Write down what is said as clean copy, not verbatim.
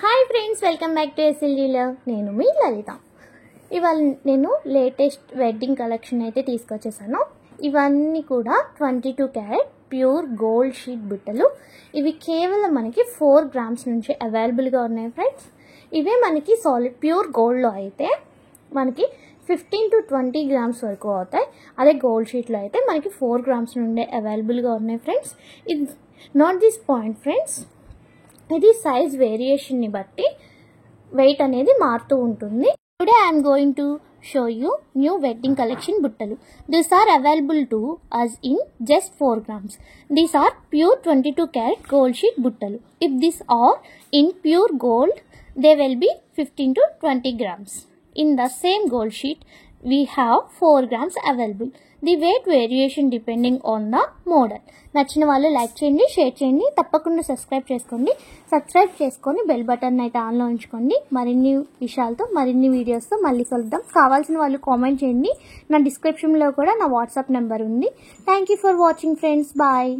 Hi friends, welcome back to SLG Love. నేను మీ లలిత. ఇవాళ నేను లేటెస్ట్ వెడ్డింగ్ కలెక్షన్ అయితే తీసుకొచ్చేసాను. ఇవన్నీ కూడా 22 క్యారెట్ ప్యూర్ గోల్డ్ షీట్ బుట్టలు. ఇవి కేవలం మనకి 4 గ్రామ్స్ నుంచి అవైలబుల్గా ఉన్నాయి ఫ్రెండ్స్. ఇవే మనకి సాలిడ్ ప్యూర్ గోల్డ్లో అయితే మనకి 15 to 20 గ్రామ్స్ వరకు అవుతాయి. అదే గోల్డ్ షీట్లో అయితే మనకి 4 గ్రామ్స్ నుండే అవైలబుల్గా ఉన్నాయి ఫ్రెండ్స్. ఇది నాట్ దిస్ పాయింట్ ఫ్రెండ్స్, ఇది సైజ్ వేరియేషన్ని బట్టి వెయిట్ అనేది మారుతూ ఉంటుంది. Today I'm going to show you new wedding collection బుట్టలు. These are available to us in just 4 grams. These are pure 22 carat gold sheet buttalu. If these are in pure gold, they will be 15 to 20 grams. In the same gold sheet, we have 4 grams available. The weight variation depending on the model. నచ్చిన వాళ్ళు like చేయండి, share చేయండి, తప్పకుండా subscribe చేసుకోండి. Subscribe చేసుకొని bell button అయితే ఆన్లో ఉంచుకోండి. మరిన్ని విషయాలతో మరిన్ని వీడియోస్తో మళ్ళీ కలుద్దాం. కావాల్సిన వాళ్ళు కామెంట్ చేయండి. నా డిస్క్రిప్షన్లో కూడా నా వాట్సాప్ నెంబర్ ఉంది. Thank you for watching friends. Bye.